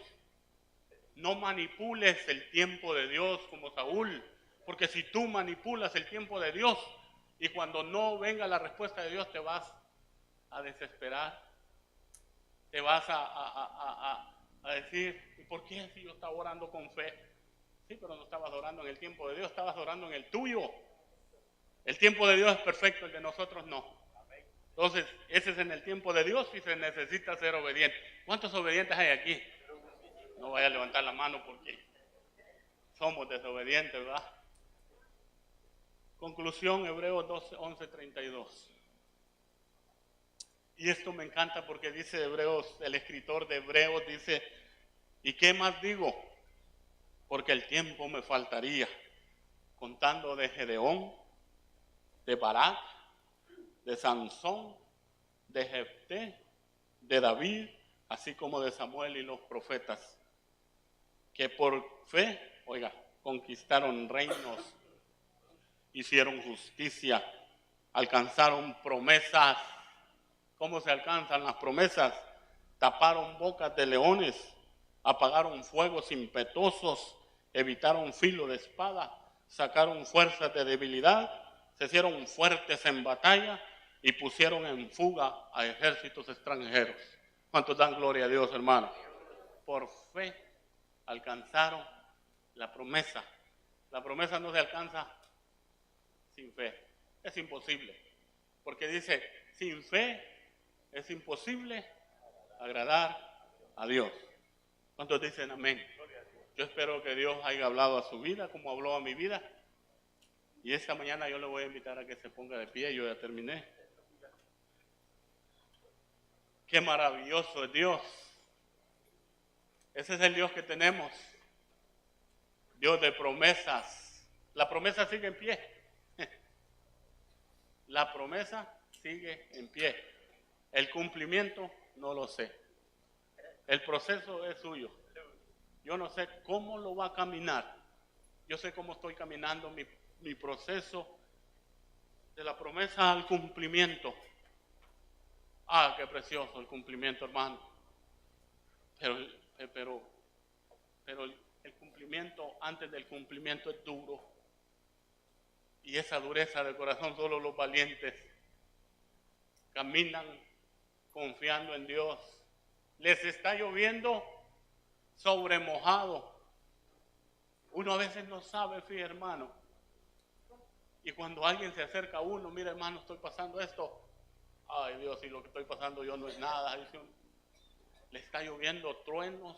No manipules el tiempo de Dios como Saúl, porque si tú manipulas el tiempo de Dios y cuando no venga la respuesta de Dios te vas a desesperar, te vas a decir, ¿y por qué si yo estaba orando con fe? Sí, pero no estabas orando en el tiempo de Dios, estabas orando en el tuyo. El tiempo de Dios es perfecto, el de nosotros no. Entonces, ese es en el tiempo de Dios y se necesita ser obediente. ¿Cuántos obedientes hay aquí? No vaya a levantar la mano porque somos desobedientes, ¿verdad? Conclusión, Hebreos 12, 11, 32. Y esto me encanta porque dice Hebreos, el escritor de Hebreos dice, ¿y qué más digo? Porque el tiempo me faltaría, contando de Gedeón, de Barak, de Sansón, de Jefté, de David, así como de Samuel y los profetas, que por fe, oiga, conquistaron reinos, hicieron justicia, alcanzaron promesas. ¿Cómo se alcanzan las promesas? Taparon bocas de leones, apagaron fuegos impetuosos, evitaron filo de espada, sacaron fuerzas de debilidad, se hicieron fuertes en batalla y pusieron en fuga a ejércitos extranjeros. ¿Cuántos dan gloria a Dios, hermano? Por fe alcanzaron la promesa. La promesa no se alcanza sin fe. Es imposible. Porque dice, sin fe es imposible agradar a Dios. ¿Cuántos dicen amén? Yo espero que Dios haya hablado a su vida como habló a mi vida. Y esta mañana yo le voy a invitar a que se ponga de pie. Yo ya terminé. Qué maravilloso es Dios. Ese es el Dios que tenemos. Dios de promesas. La promesa sigue en pie. La promesa sigue en pie. El cumplimiento no lo sé. El proceso es suyo. Yo no sé cómo lo va a caminar. Yo sé cómo estoy caminando mi proceso de la promesa al cumplimiento. Qué precioso el cumplimiento, hermano. Pero el cumplimiento, antes del cumplimiento es duro. Y esa dureza de corazón solo los valientes caminan confiando en Dios. Les está lloviendo sobre mojado. Uno a veces no sabe, fíjate, hermano. Y cuando alguien se acerca a uno, mira, hermano, estoy pasando esto. Ay, Dios, si lo que estoy pasando yo no es nada. Le está lloviendo truenos.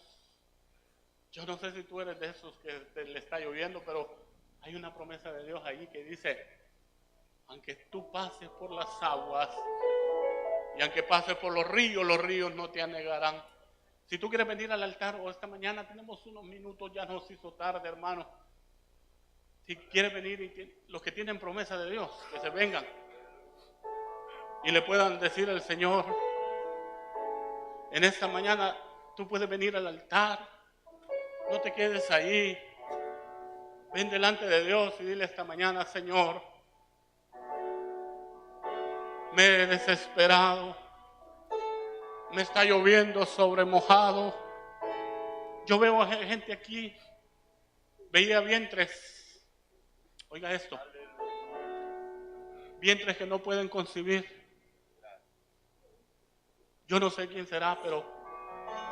Yo no sé si tú eres de esos que le está lloviendo, pero hay una promesa de Dios ahí que dice, aunque tú pases por las aguas y aunque pases por los ríos no te anegarán. Si tú quieres venir al altar o esta mañana tenemos unos minutos, ya nos hizo tarde, hermano. Si quieres venir, los que tienen promesa de Dios, que se vengan y le puedan decir al Señor, en esta mañana tú puedes venir al altar, no te quedes ahí, ven delante de Dios y dile esta mañana, Señor, me he desesperado, me está lloviendo sobre mojado, yo veo a gente aquí, veía vientres, oiga esto, vientres que no pueden concebir. Yo no sé quién será, pero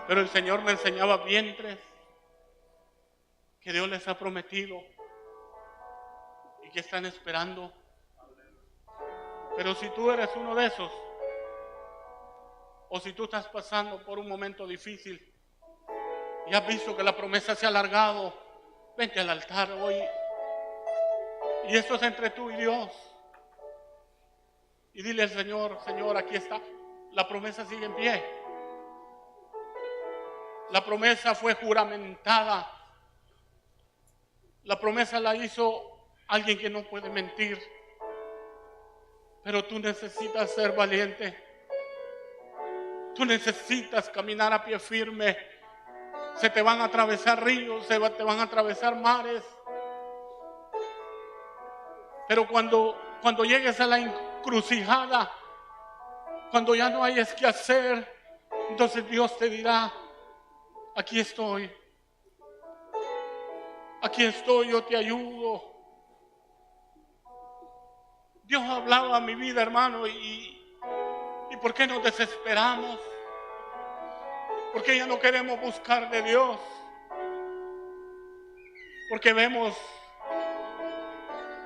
el Señor me enseñaba vientres que Dios les ha prometido y que están esperando. Pero si tú eres uno de esos, o si tú estás pasando por un momento difícil y has visto que la promesa se ha alargado, vente al altar hoy. Y esto es entre tú y Dios. Y dile al Señor, Señor, aquí está. La promesa sigue en pie. La promesa fue juramentada. La promesa la hizo alguien que no puede mentir. Pero tú necesitas ser valiente. Tú necesitas caminar a pie firme. Se te van a atravesar ríos, te van a atravesar mares. Pero cuando llegues a la encrucijada, cuando ya no hayas que hacer, entonces Dios te dirá, aquí estoy. Aquí estoy, yo te ayudo. Dios ha hablado a mi vida, hermano, y ¿por qué nos desesperamos? ¿Por qué ya no queremos buscar de Dios? Porque vemos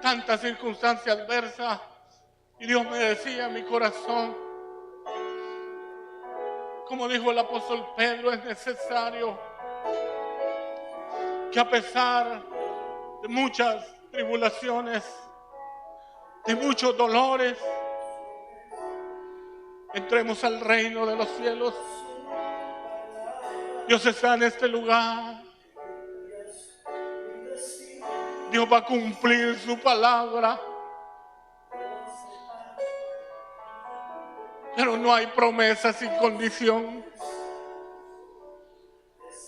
tantas circunstancias adversas. Y Dios me decía en mi corazón, como dijo el apóstol Pedro, es necesario que a pesar de muchas tribulaciones, de muchos dolores, entremos al reino de los cielos. Dios está en este lugar. Dios va a cumplir su palabra. Pero no hay promesa sin condición.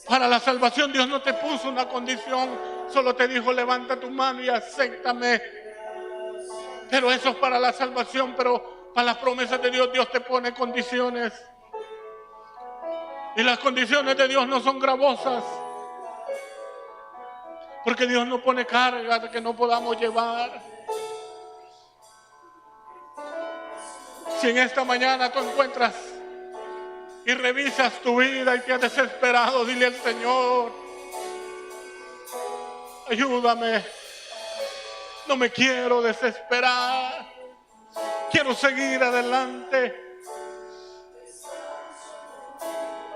Para la salvación Dios no te puso una condición, solo te dijo levanta tu mano y acéptame. Pero eso es para la salvación, pero para las promesas de Dios, Dios te pone condiciones. Y las condiciones de Dios no son gravosas, porque Dios no pone cargas que no podamos llevar. Si en esta mañana tú encuentras y revisas tu vida y te has desesperado, dile al Señor, ayúdame, no me quiero desesperar, quiero seguir adelante.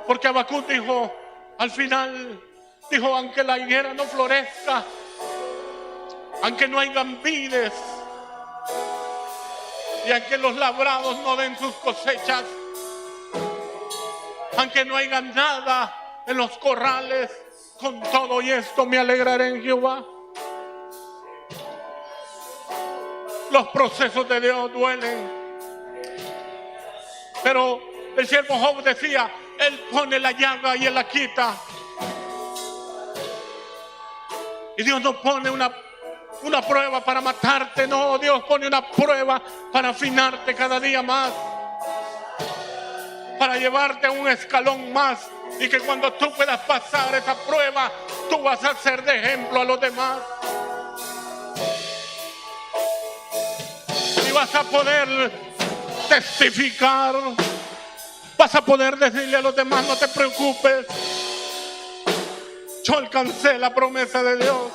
Porque Habacuc dijo, al final, dijo, aunque la higuera no florezca, aunque no hayan vides, y aunque los labrados no den sus cosechas, aunque no haya nada en los corrales, con todo y esto me alegraré en Jehová. Los procesos de Dios duelen, pero el siervo Job decía, Él pone la llaga y Él la quita. Y Dios no pone una prueba para matarte, no, Dios pone una prueba para afinarte cada día más, para llevarte a un escalón más, y que cuando tú puedas pasar esa prueba, tú vas a ser de ejemplo a los demás. Y vas a poder testificar, vas a poder decirle a los demás, no te preocupes, yo alcancé la promesa de Dios.